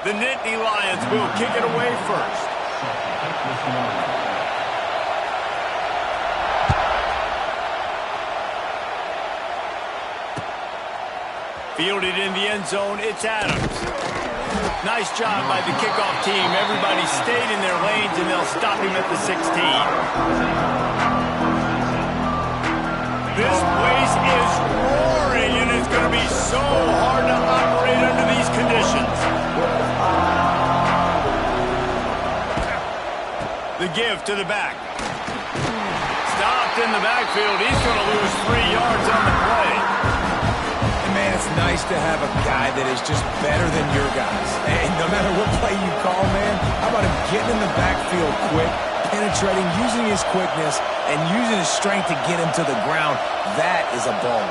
The Nittany Lions will kick it away first. Fielded in the end zone, it's Adams. Nice job by the kickoff team. Everybody stayed in their lanes, and they'll stop him at the 16. This place is roaring, and it's going to be so hard to operate under these conditions. The give to the back. Stopped in the backfield. He's going to lose 3 yards on the play. And man, it's nice to have a guy that is just better than your guys. And no matter what play you call, man, how about him getting in the backfield quick, penetrating, using his quickness, and using his strength to get him to the ground. That is a ball.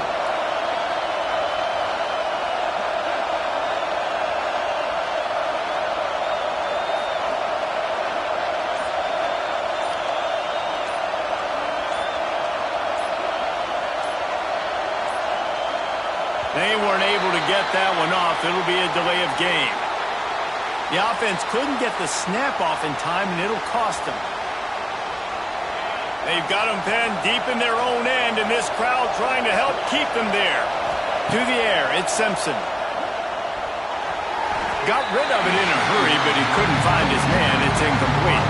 They weren't able to get that one off. It'll be a delay of game. The offense couldn't get the snap off in time, and it'll cost them. They've got them penned deep in their own end, and this crowd trying to help keep them there. To the air, it's Simpson. Got rid of it in a hurry, but he couldn't find his man. It's incomplete.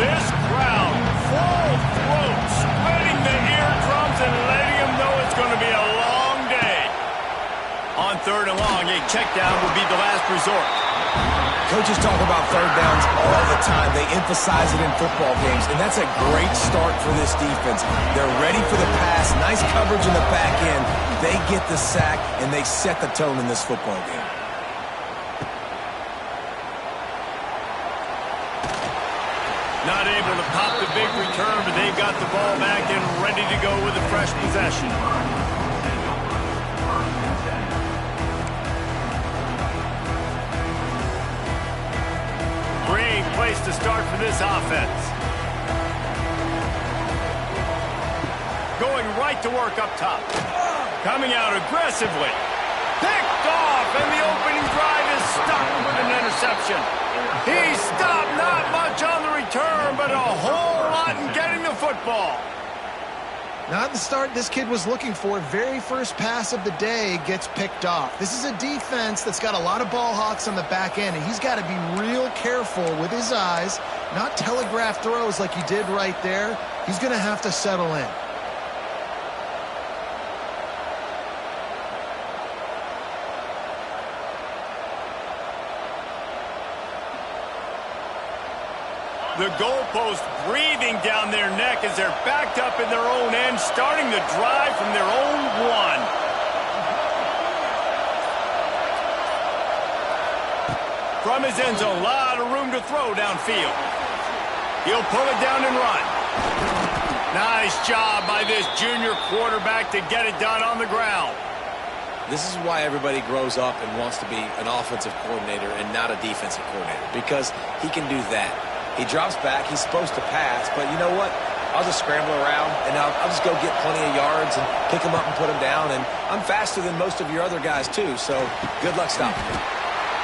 This crowd, full throat, spreading the eardrums and letting them know it's going to be a long day. On 3rd and long, a check down will be the last resort. Coaches talk about 3rd downs all the time. They emphasize it in football games, and that's a great start for this defense. They're ready for the pass, nice coverage in the back end. They get the sack, and they set the tone in this football game. Not able to pop the big return, but they've got the ball back and ready to go with a fresh possession. Great place to start for this offense. Going right to work up top. Coming out aggressively. Picked off, and the opening drive is stopped with an interception. He stopped, not much on the return, but a whole lot in getting the football. Not the start this kid was looking for. Very first pass of the day gets picked off. This is a defense that's got a lot of ball hawks on the back end, and he's got to be real careful with his eyes, not telegraph throws like he did right there. He's going to have to settle in. The goalpost breathing down their neck as they're backed up in their own end, starting the drive from their own 1. From his end zone, a lot of room to throw downfield. He'll pull it down and run. Nice job by this junior quarterback to get it done on the ground. This is why everybody grows up and wants to be an offensive coordinator and not a defensive coordinator, because he can do that. He drops back. He's supposed to pass, but you know what? I'll just scramble around, and I'll just go get plenty of yards and pick him up and put him down. And I'm faster than most of your other guys, too, so good luck stopping me.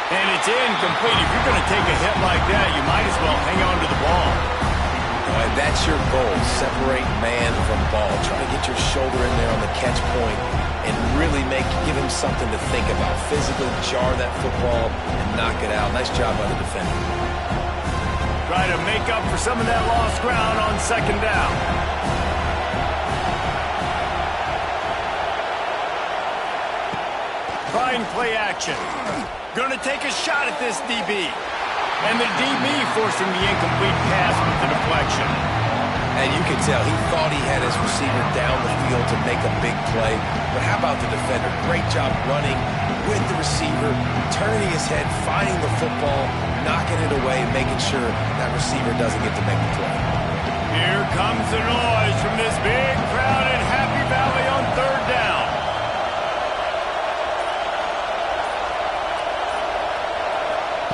And it's incomplete. If you're going to take a hit like that, you might as well hang on to the ball. And that's your goal. Separate man from ball. Try to get your shoulder in there on the catch point and really give him something to think about. Physically jar that football and knock it out. Nice job by the defender. Try to make up for some of that lost ground on 2nd down. Trying play action. Going to take a shot at this DB. And the DB forcing the incomplete pass with the deflection. And you can tell he thought he had his receiver down the field to make a big play. But how about the defender? Great job running with the receiver, turning his head, finding the football, knocking it away, making sure that receiver doesn't get to make the play. Here comes the noise from this big crowd in Happy Valley on 3rd down.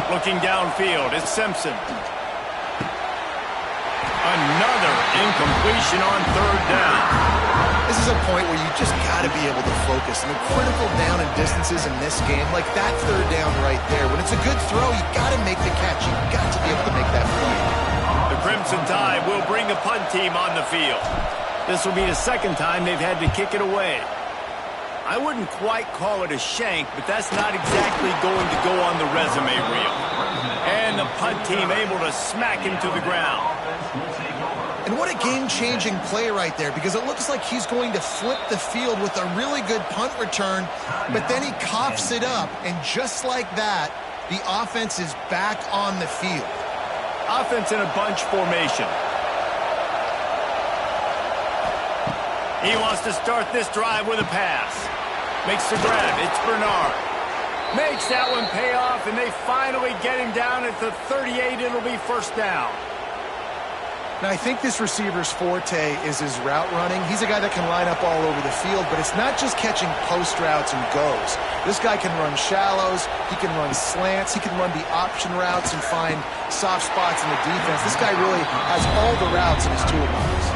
Looking downfield, it's Simpson. Another incompletion on 3rd down. This is a point where you just got to be able to focus. And the critical down and distances in this game, like that third down right there, when it's a good throw, you got to make the catch. You got to be able to make that play. The Crimson Tide will bring the punt team on the field. This will be the second time they've had to kick it away. I wouldn't quite call it a shank, but that's not exactly going to go on the resume reel. And the punt team able to smack him to the ground. And what a game-changing play right there, because it looks like he's going to flip the field with a really good punt return, but then he coughs it up, and just like that, the offense is back on the field. Offense in a bunch formation. He wants to start this drive with a pass. Makes the grab. It's Bernard. Makes that one pay off, and they finally get him down at the 38. It'll be first down. Now, I think this receiver's forte is his route running. He's a guy that can line up all over the field, but it's not just catching post routes and goes. This guy can run shallows, he can run slants, he can run the option routes and find soft spots in the defense. This guy really has all the routes in his toolbox.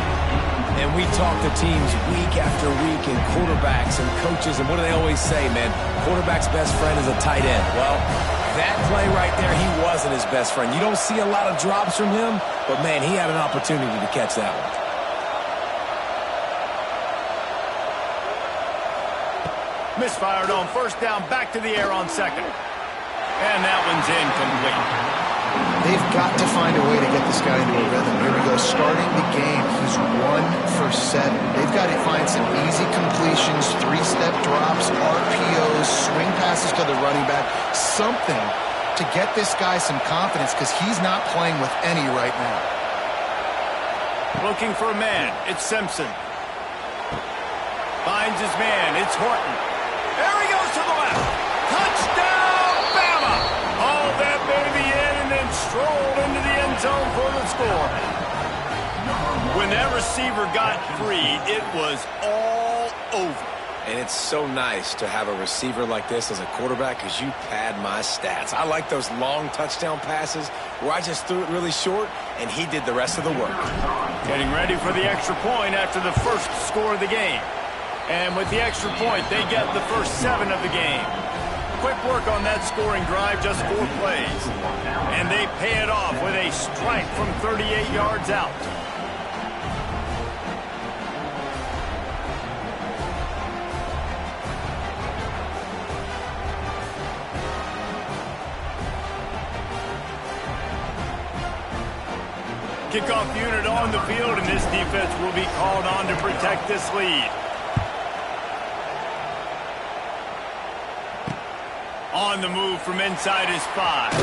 And we talk to teams week after week and quarterbacks and coaches, and what do they always say, man? Quarterback's best friend is a tight end. Well, that play right there, he wasn't his best friend. You don't see a lot of drops from him, but, man, he had an opportunity to catch that one. Misfired on first down, back to the air on second. And that one's incomplete. They've got to find a way to get this guy into a rhythm. Here we go, starting the game. He's 1 for 7. They've got to find some easy completions, 3-step drops, RPOs, swing passes to the running back, something to get this guy some confidence, because he's not playing with any right now. Looking for a man. It's Simpson. Finds his man. It's Horton. There he goes to the left. Touchdown, Bama! All that baby in and then strolled into the end zone for the score. When that receiver got free, it was all over. And it's so nice to have a receiver like this as a quarterback, because you pad my stats. I like those long touchdown passes where I just threw it really short, and he did the rest of the work. Getting ready for the extra point after the first score of the game. And with the extra point, they get the first 7 of the game. Quick work on that scoring drive, just 4 plays. And they pay it off with a strike from 38 yards out. Kickoff unit on the field, and this defense will be called on to protect this lead. On the move from inside his 5.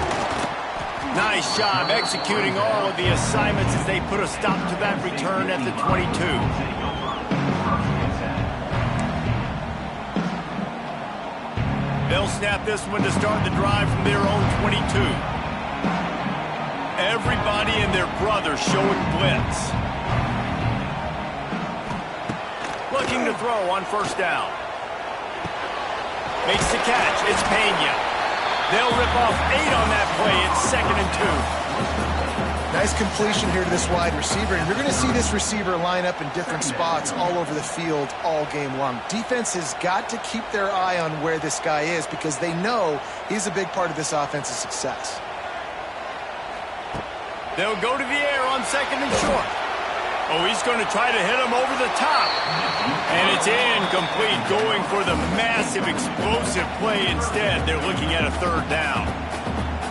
Nice job executing all of the assignments as they put a stop to that return at the 22. They'll snap this one to start the drive from their own 22. Everybody and their brother showing blitz. Looking to throw on first down. Makes the catch. It's Pena. They'll rip off 8 on that play. It's 2nd and 2. Nice completion here to this wide receiver. And you're going to see this receiver line up in different spots all over the field all game long. Defense has got to keep their eye on where this guy is, because they know he's a big part of this offense's success. They'll go to the air on 2nd and short. Oh, he's going to try to hit him over the top. And it's incomplete, going for the massive, explosive play instead. They're looking at a 3rd down.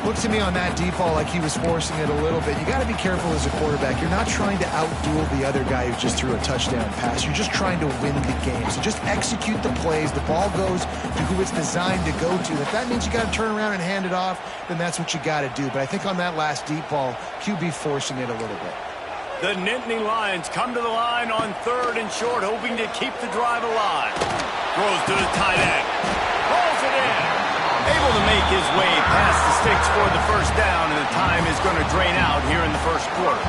Looked to me on that deep ball like he was forcing it a little bit. You got to be careful as a quarterback. You're not trying to outduel the other guy who just threw a touchdown pass. You're just trying to win the game. So just execute the plays. The ball goes to who it's designed to go to. If that means you got to turn around and hand it off, then that's what you got to do. But I think on that last deep ball, QB forcing it a little bit. The Nittany Lions come to the line on 3rd and short, hoping to keep the drive alive. Throws to the tight end. Rolls it in. Able to make his way past the sticks for the first down, and the time is going to drain out here in the first quarter.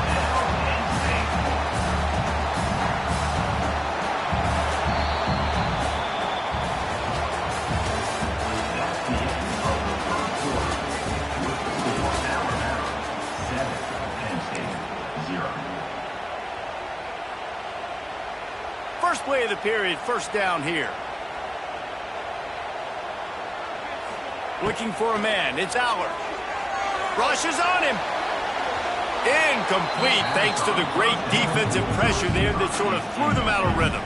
First play of the period, first down here. Looking for a man. It's Allard. Rushes on him. Incomplete thanks to the great defensive pressure there that sort of threw them out of rhythm.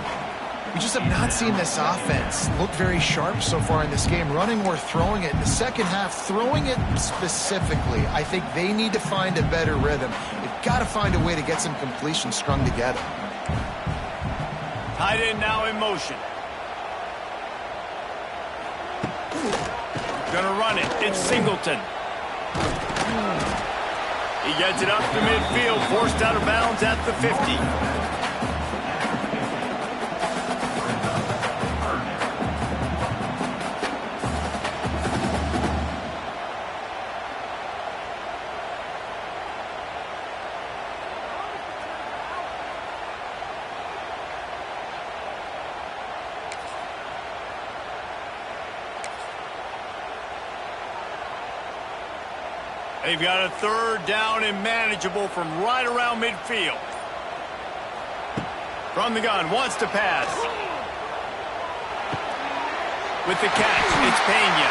We just have not seen this offense look very sharp so far in this game, running or throwing it. In the second half, throwing it specifically, I think they need to find a better rhythm. They've got to find a way to get some completions strung together. Tight end now in motion. Gonna run it. It's Singleton. He gets it up to midfield, forced out of bounds at the 50. They've got a third down and manageable from right around midfield. From the gun, wants to pass. With the catch, it's Pena.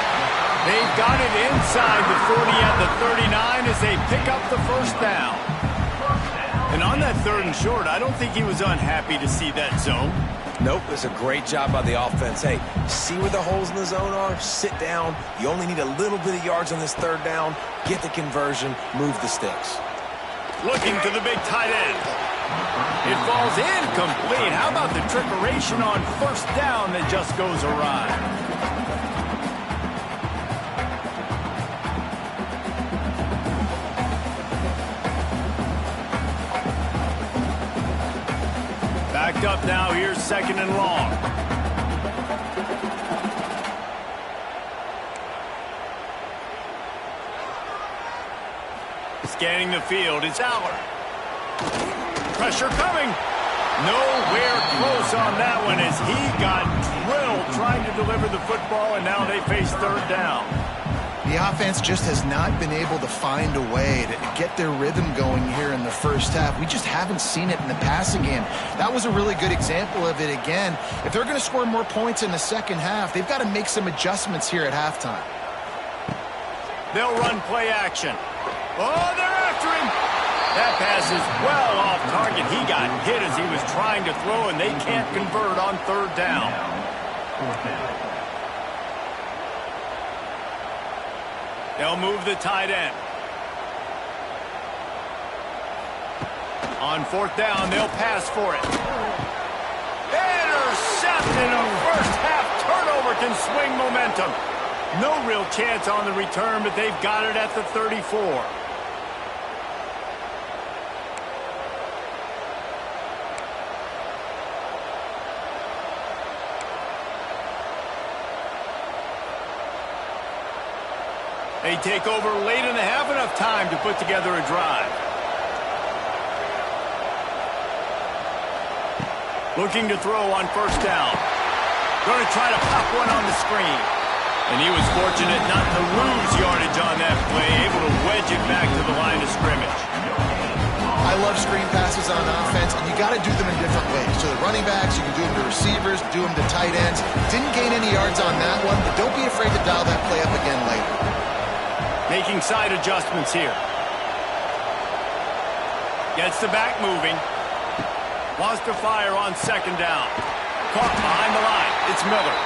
They've got it inside the 40 at the 39 as they pick up the first down. And on that third and short, I don't think he was unhappy to see that zone. Nope, it's a great job by the offense. Hey, see where the holes in the zone are? Sit down. You only need a little bit of yards on this third down. Get the conversion. Move the sticks. Looking to the big tight end. It falls incomplete. How about the trickeration on first down that just goes awry? Backed up now. Here's second and long. Scanning the field. It's Allard. Pressure coming. Nowhere close on that one as he got drilled trying to deliver the football, and now they face third down. The offense just has not been able to find a way to get their rhythm going here in the first half. We just haven't seen it in the passing game. That was a really good example of it again. If they're going to score more points in the second half, they've got to make some adjustments here at halftime. They'll run play action. Oh, they're after him. That pass is well off target. He got hit as he was trying to throw, and they can't convert on third down. They'll move the tight end. On fourth down, they'll pass for it. Intercepted. A first half turnover can swing momentum. No real chance on the return, but they've got it at the 34. They take over late in the half, enough time to put together a drive. Looking to throw on first down. Going to try to pop one on the screen. And he was fortunate not to lose yardage on that play, able to wedge it back to the line of scrimmage. I love screen passes on offense, and you got to do them in different ways. To the running backs, you can do them to receivers, do them to tight ends. Didn't gain any yards on that one, but don't be afraid to dial that play up again later. Making side adjustments here. Gets the back moving. Wants to fire on second down. Caught behind the line. It's Miller.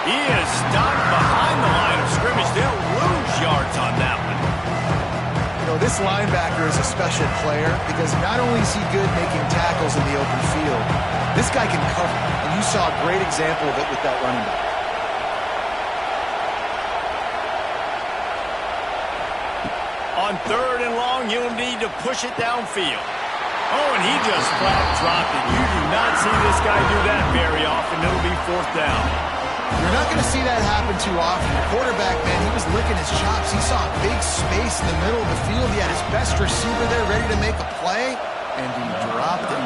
He is stopped behind the line of scrimmage. They'll lose yards on that one. You know, this linebacker is a special player because not only is he good making tackles in the open field, this guy can cover. And you saw a great example of it with that running back. On third and long, you'll need to push it downfield. Oh, and he just flat dropped it. You do not see this guy do that very often. It'll be fourth down. You're not going to see that happen too often. The quarterback, man, he was licking his chops. He saw a big space in the middle of the field. He had his best receiver there ready to make a play, and he dropped it.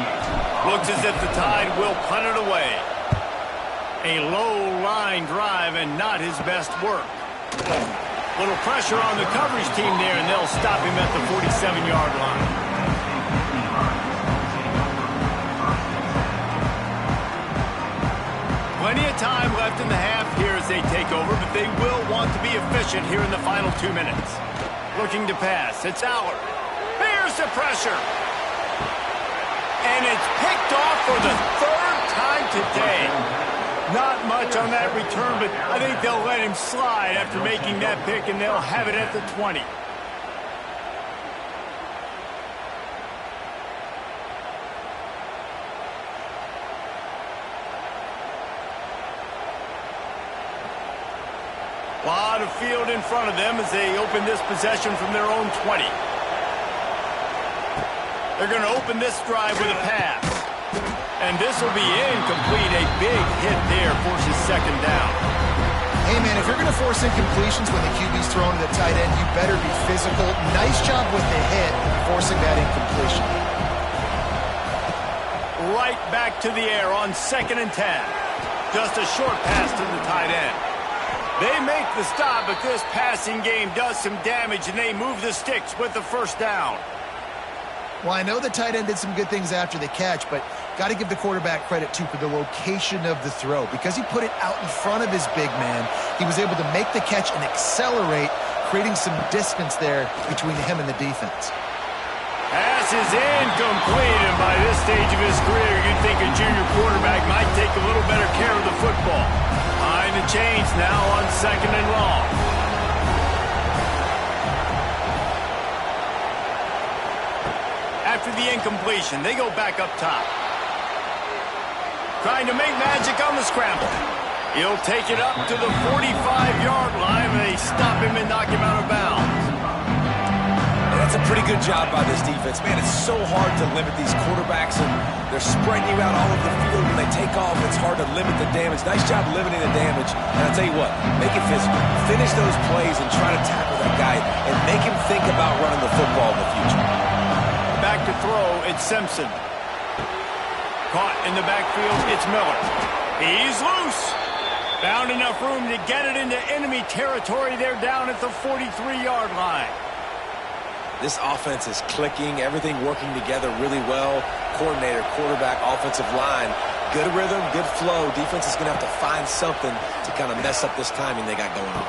Looks as if the Tide will punt it away. A low-line drive and not his best work. Little pressure on the coverage team there, and they'll stop him at the 47-yard line. left in the half here as they take over, but they will want to be efficient here in the final 2 minutes. Looking to pass. It's Aller. Here's the pressure. And it's picked off for the third time today. Not much on that return, but I think they'll let him slide after making that pick, and they'll have it at the 20. A lot of field in front of them as they open this possession from their own 20. They're going to open this drive with a pass. And this will be incomplete. A big hit there forces second down. Hey, man, if you're going to force incompletions when the QB's throwing to the tight end, you better be physical. Nice job with the hit, forcing that incompletion. Right back to the air on 2nd and 10. Just a short pass to the tight end. They make the stop, but this passing game does some damage, and they move the sticks with the first down. Well, I know the tight end did some good things after the catch, but got to give the quarterback credit, too, for the location of the throw. Because he put it out in front of his big man, he was able to make the catch and accelerate, creating some distance there between him and the defense. Pass is incomplete, and by this stage of his career, you'd think a junior quarterback might take a little better care of the football. Behind the chains now on 2nd and long. After the incompletion, they go back up top. Trying to make magic on the scramble. He'll take it up to the 45-yard line. They stop him and knock him out of bounds. And that's a pretty good job by this defense. Man, it's so hard to limit these quarterbacks, and they're spreading you out all over the field. When they take off, it's hard to limit the damage. Nice job limiting the damage. And I'll tell you what, make it physical. Finish those plays and try to tackle that guy and make him think about running the football in the future. Back to throw, it's Simpson. Caught in the backfield, it's Miller. He's loose. Found enough room to get it into enemy territory. They're down at the 43-yard line. This offense is clicking, everything working together really well. Coordinator, quarterback, offensive line. Good rhythm, good flow. Defense is going to have to find something to kind of mess up this timing they got going on.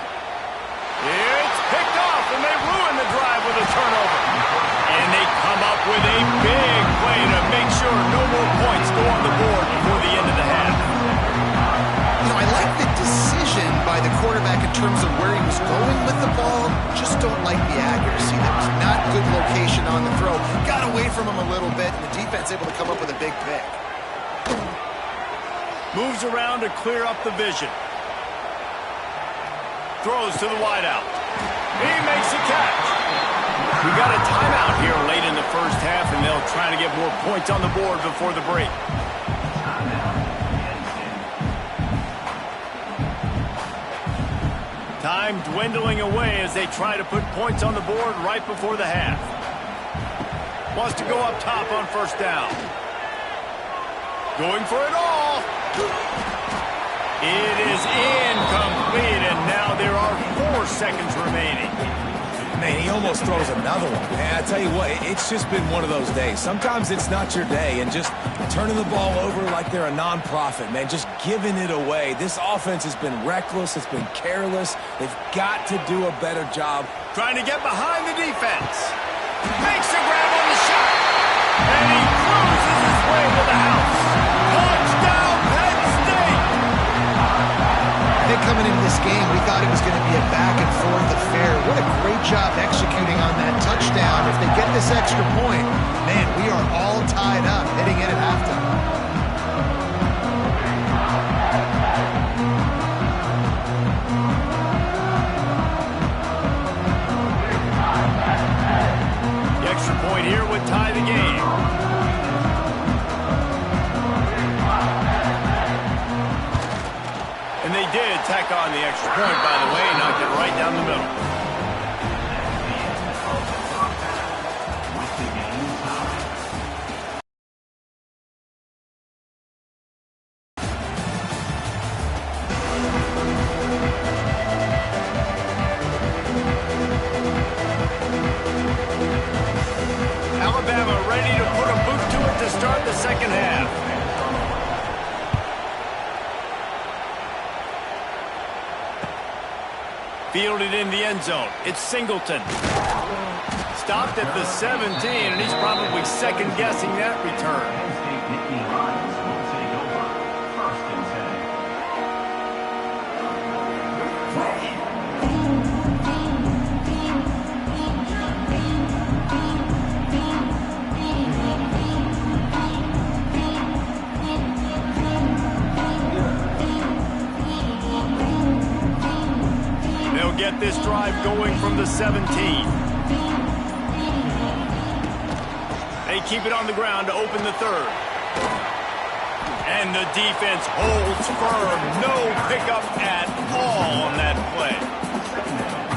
It's picked off, and they ruin the drive with a turnover. And they come up with a big play to make sure no more points go on the board before the end of the half. You know, I like the decision by the quarterback in terms of where he was going with the ball. Just don't like the accuracy. That was not good location on the throw. Got away from him a little bit, and the defense able to come up with a big pick. Moves around to clear up the vision. Throws to the wideout. He makes a catch. We got a timeout here late in the first half, and they'll try to get more points on the board before the break. Time dwindling away as they try to put points on the board right before the half. Wants to go up top on first down. Going for it all. It is incomplete, and now there are 4 seconds remaining. Man, he almost throws another one. Man, I tell you what, it's just been one of those days. Sometimes it's not your day, and just turning the ball over like they're a non-profit, man, just giving it away. This offense has been reckless. It's been careless. They've got to do a better job. Trying to get behind the defense. Makes the grab on the shot. And he cruises his way to the house. Touchdown, Penn State! I think coming into this game, we thought it was going to be a back-and-forth affair. What a great job executing on that touchdown. If they get this extra point, man, we are all tied up heading in at halftime. The extra point here would tie the game. And they did tack on the extra point, by the way, knocked it right down the middle. Alabama ready to put a boot to it to start the second half. Fielded in the end zone. It's Singleton. Stopped at the 17, and he's probably second-guessing that return. They'll get this drive going from the 17. They keep it on the ground to open the third. And the defense holds firm. No pickup at all on that play.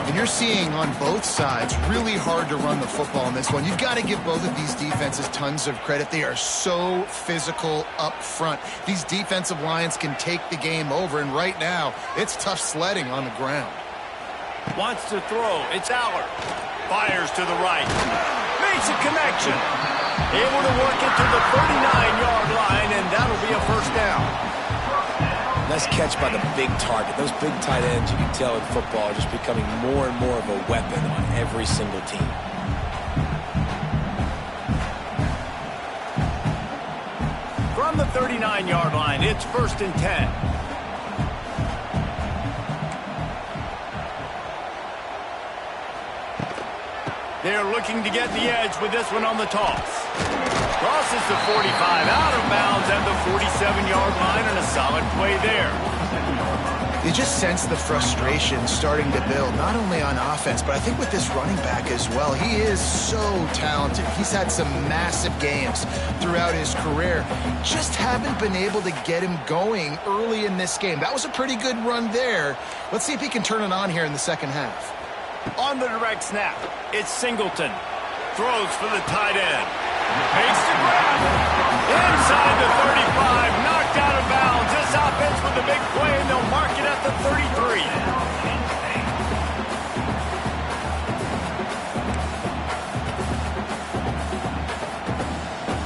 And you're seeing on both sides, really hard to run the football in this one. You've got to give both of these defenses tons of credit. They are so physical up front. These defensive lines can take the game over, and right now, it's tough sledding on the ground. Wants to throw. It's Aller. Fires to the right. Makes a connection. Able to work it to the 39-yard line, and that'll be a first down. Nice catch by the big target. Those big tight ends, you can tell in football, are just becoming more and more of a weapon on every single team. From the 39-yard line, it's 1st and 10. They're looking to get the edge with this one on the toss. Crosses the 45 out of bounds at the 47-yard line, and a solid play there. You just sense the frustration starting to build, not only on offense, but I think with this running back as well. He is so talented. He's had some massive games throughout his career. Just haven't been able to get him going early in this game. That was a pretty good run there. Let's see if he can turn it on here in the second half. On the direct snap, it's Singleton. Throws for the tight end. Makes the grab. Inside the 35, knocked out of bounds. This offense with a big play, and they'll mark it at the 33.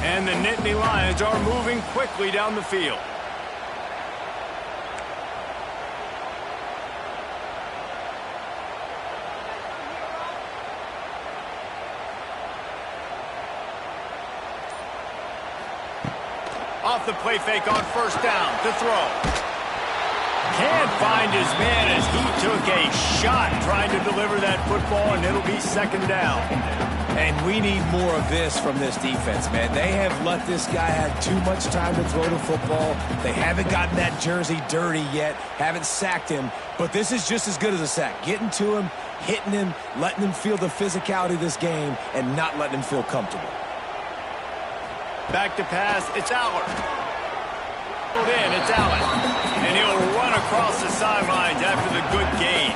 And the Nittany Lions are moving quickly down the field. Off the play fake on 1st down to throw. Can't find his man as he took a shot trying to deliver that football, and it'll be 2nd down. And we need more of this from this defense, man. They have let this guy have too much time to throw the football. They haven't gotten that jersey dirty yet, haven't sacked him, but this is just as good as a sack. Getting to him, hitting him, letting him feel the physicality of this game, and not letting him feel comfortable. Back to pass, it's Aller. In, it's Allen. And he'll run across the sidelines after the good gain.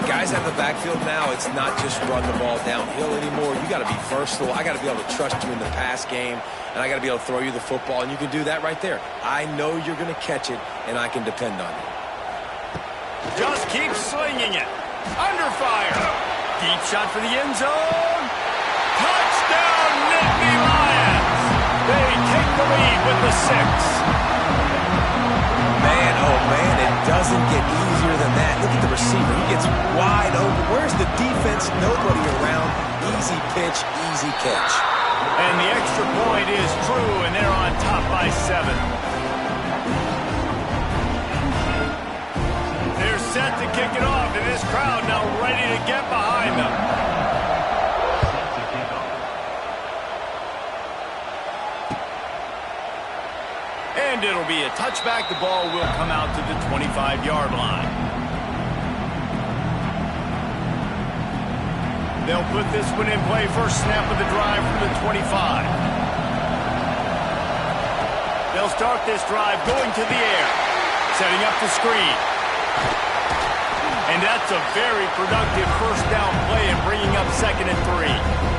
Guys out of the backfield now, it's not just run the ball downhill anymore. You got to be versatile. I got to be able to trust you in the pass game, and I got to be able to throw you the football, and you can do that right there. I know you're going to catch it, and I can depend on you. Just keep slinging it. Under fire. Deep shot for the end zone. Touchdown, Nittany Lions. They take the lead with the 6. Man, oh man, it doesn't get easier than that. Look at the receiver. He gets wide open. Where's the defense? Nobody around. Easy pitch, easy catch. And the extra point is true, and they're on top by 7. They're set to kick it off, and this crowd now ready to get behind them. And it'll be a touchback. The ball will come out to the 25-yard line. They'll put this one in play. First snap of the drive from the 25. They'll start this drive going to the air. Setting up the screen. And that's a very productive first down play and bringing up 2nd and 3.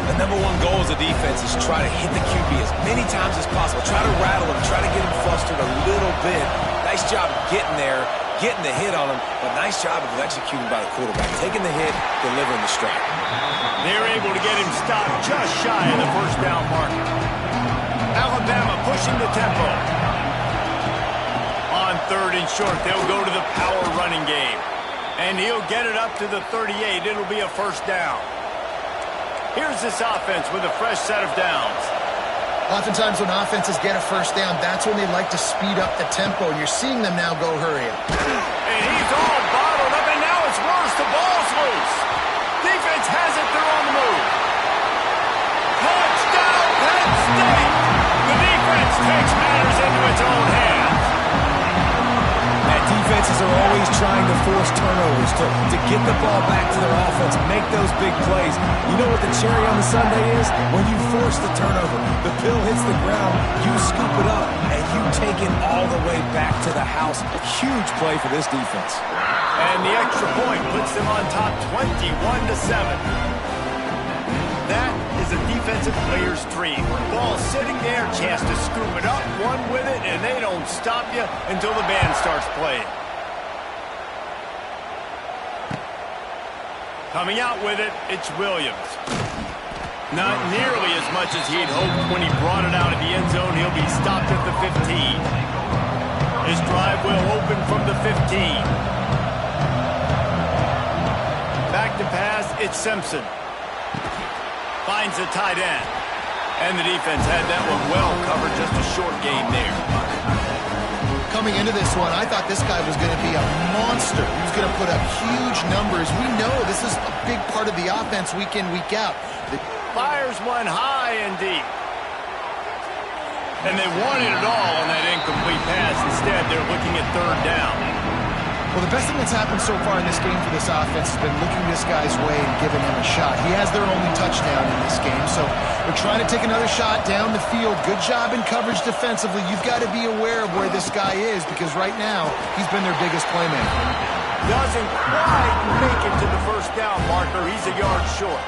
The number one goal as a defense is try to hit the QB as many times as possible. Try to rattle him. Try to get him flustered a little bit. Nice job getting there, getting the hit on him, but nice job of executing by the quarterback. Taking the hit, delivering the strike. They're able to get him stopped just shy of the first down marker. Alabama pushing the tempo. On 3rd and short, they'll go to the power running game. And he'll get it up to the 38. It'll be a first down. Here's this offense with a fresh set of downs. Oftentimes when offenses get a first down, that's when they like to speed up the tempo. And you're seeing them now go hurry up. And he's all bottled up, and now it's worse. The ball's loose. Defense has it. They're on the move. Touchdown, Penn State! The defense takes matters into its own hands. Defenses are always trying to force turnovers to get the ball back to their offense, make those big plays. You know what the cherry on the sundae is? When you force the turnover, the pill hits the ground, you scoop it up, and you take it all the way back to the house. Huge play for this defense. And the extra point puts them on top 21-7. That is a defensive player's dream. Ball sitting there, chance to scoop it up, one with it, and they don't stop you until the band starts playing. Coming out with it, it's Williams. Not nearly as much as he'd hoped when he brought it out of the end zone. He'll be stopped at the 15. His drive will open from the 15. Back to pass, it's Simpson. Finds a tight end. And the defense had that one well covered, just a short gain there. Coming into this one, I thought this guy was going to be a monster. He was going to put up huge numbers. We know this is a big part of the offense week in, week out. Fires one high and deep. And they wanted it all on that incomplete pass. Instead, they're looking at third down. Well, the best thing that's happened so far in this game for this offense has been looking this guy's way and giving him a shot. He has their only touchdown in this game, so they're trying to take another shot down the field. Good job in coverage defensively. You've got to be aware of where this guy is because right now he's been their biggest playmaker. Doesn't quite make it to the first down marker. He's a yard short.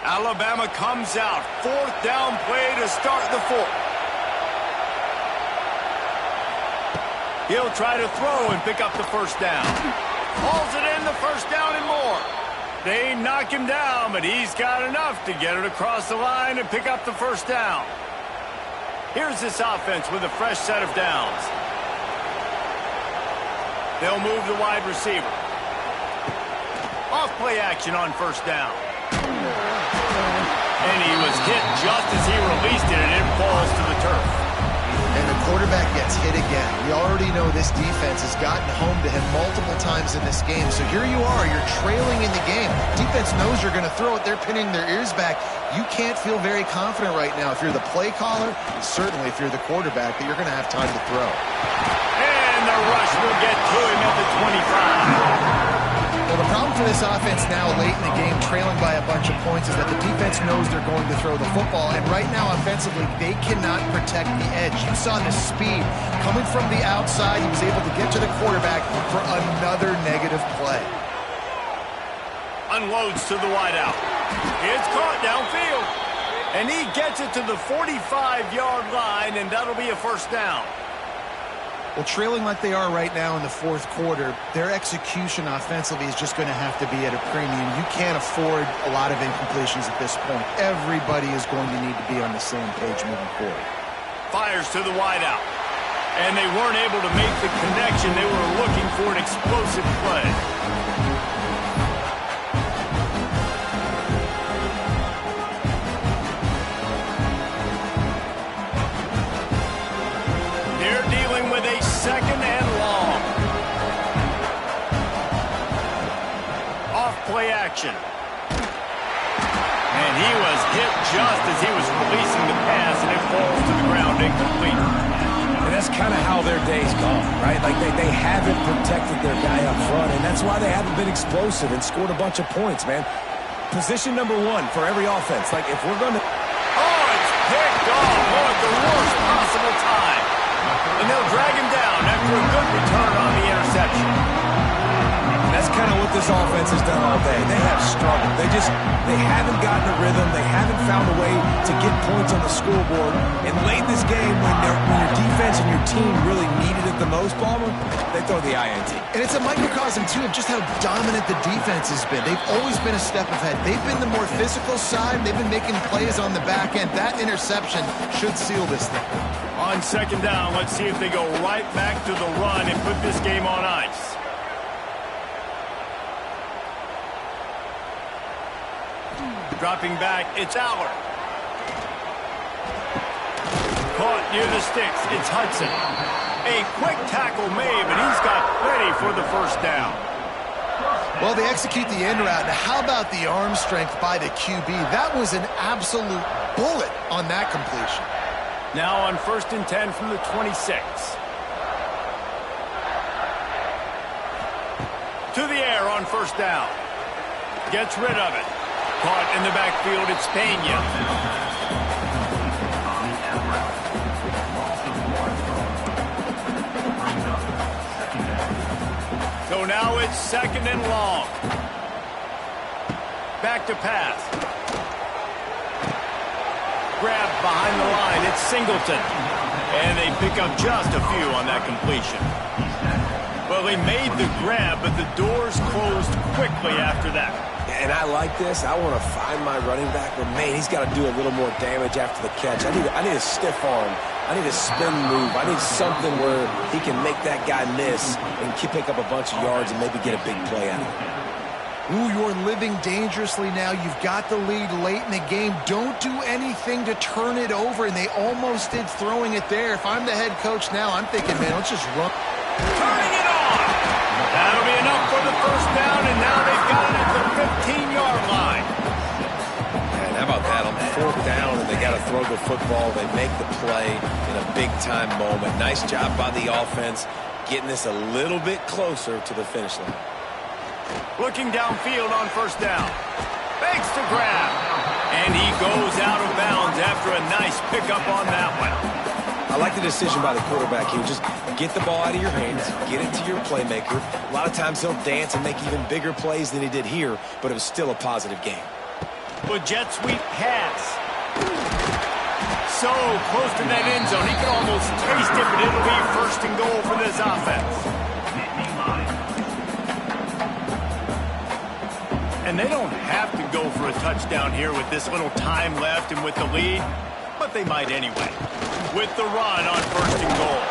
Alabama comes out. Fourth down play to start the fourth. He'll try to throw and pick up the first down. Hauls it in, the first down and more. They knock him down, but he's got enough to get it across the line and pick up the first down. Here's this offense with a fresh set of downs. They'll move the wide receiver. Off play action on first down. And he was hit just as he released it, and it falls to the turf. And the quarterback gets hit again. We already know this defense has gotten home to him multiple times in this game. So here you are, you're trailing in the game. Defense knows you're going to throw it. They're pinning their ears back. You can't feel very confident right now if you're the play caller, and certainly if you're the quarterback, that you're going to have time to throw. And the rush will get to him at the 25. Well, the problem for this offense now late in the game, trailing by a bunch of points, is that the defense knows they're going to throw the football. And right now, offensively, they cannot protect the edge. You saw the speed coming from the outside. He was able to get to the quarterback for another negative play. Unloads to the wideout. It's caught downfield. And he gets it to the 45-yard line, and that'll be a first down. Well, trailing like they are right now in the fourth quarter, their execution offensively is just going to have to be at a premium. You can't afford a lot of incompletions at this point. Everybody is going to need to be on the same page moving forward. Fires to the wideout. And they weren't able to make the connection. They were looking for an explosive play. Second and long. Off play action. And he was hit just as he was releasing the pass, and it falls to the ground incomplete. And that's kind of how their day's gone, right? Like they haven't protected their guy up front, and that's why they haven't been explosive and scored a bunch of points, man. Position number one for every offense. Like, if we're going to... Oh, it's picked off. Oh, at the worst possible time. And they'll drag him down after a good return on the interception. That's kind of what this offense has done all day. They have struggled. They haven't gotten a rhythm. They haven't found a way to get points on the scoreboard. And late in this game, when your defense when your team really needed it the most, Palmer, they throw the INT. And it's a microcosm, too, of just how dominant the defense has been. They've always been a step ahead. They've been the more physical side. They've been making plays on the back end. That interception should seal this thing. On second down, let's see if they go right back to the run and put this game on ice. Dropping back, it's Aller. Caught near the sticks, it's Hudson. A quick tackle made, but he's got plenty for the first down. Well, they execute the end route. Now, how about the arm strength by the QB? That was an absolute bullet on that completion. Now on 1st and 10 from the 26. To the air on first down. Gets rid of it. Caught in the backfield, it's Pena. So now it's 2nd and long. Back to pass. Grab behind the line, it's Singleton. And they pick up just a few on that completion. Well, they made the grab, but the doors closed quickly after that. And I like this. I want to find my running back, but man, he's got to do a little more damage after the catch. I need a stiff arm. I need a spin move. I need something where he can make that guy miss and pick up a bunch of yards and maybe get a big play out of it. Ooh, you're living dangerously now. You've got the lead late in the game. Don't do anything to turn it over, and they almost did throwing it there. If I'm the head coach now, I'm thinking, man, let's just run. Turning it on! That'll be enough for the first down, and now they've got it at the 15-yard line. And how about that? On 4th down, and they got to throw the football. They make the play in a big-time moment. Nice job by the offense, getting this a little bit closer to the finish line. Looking downfield on first down. Fakes to grab. And he goes out of bounds after a nice pickup on that one. I like the decision by the quarterback here. Just get the ball out of your hands, get it to your playmaker. A lot of times he'll dance and make even bigger plays than he did here, but it was still a positive game. Well, jet sweep pass. So close to that end zone. He can almost taste it, but it'll be 1st and goal for this offense. And they don't have to go for a touchdown here with this little time left and with the lead, but they might anyway. With the run on 1st and goal.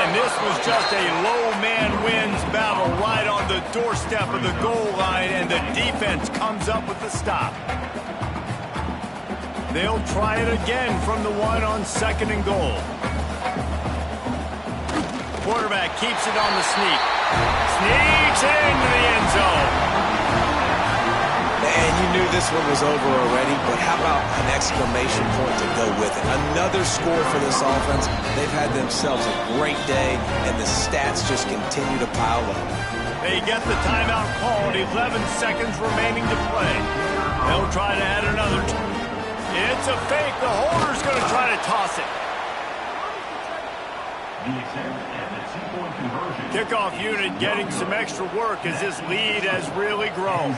And this was just a low man wins battle right on the doorstep of the goal line, and the defense comes up with the stop. They'll try it again from the 1 on 2nd and goal. Quarterback keeps it on the sneak. Sneaks into the end zone. And you knew this one was over already, but how about an exclamation point to go with it? Another score for this offense. They've had themselves a great day, and the stats just continue to pile up. They get the timeout called, 11 seconds remaining to play. They'll try to add another. It's a fake. The holder's going to try to toss it. Kickoff unit getting some extra work as this lead has really grown.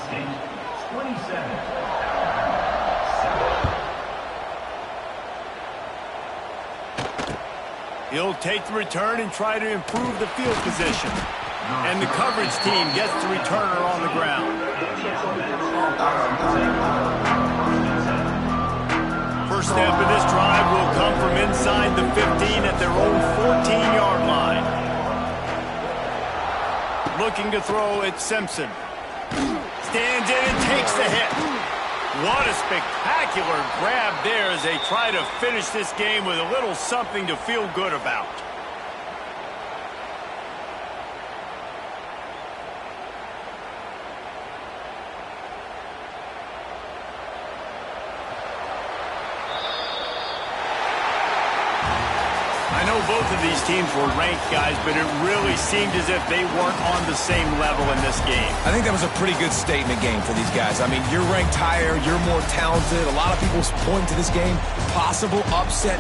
He'll take the return and try to improve the field position. And the coverage team gets the returner on the ground. First step of this drive will come from inside the 15 at their own 14-yard line. Looking to throw, it's Simpson. Stands in and takes the hit. What a spectacular grab there as they try to finish this game with a little something to feel good about. I know both of these teams were ranked, guys, but it really seemed as if they weren't on the same level in this game. I think that was a pretty good statement game for these guys. I mean, you're ranked higher, you're more talented. A lot of people point to this game, possible upset.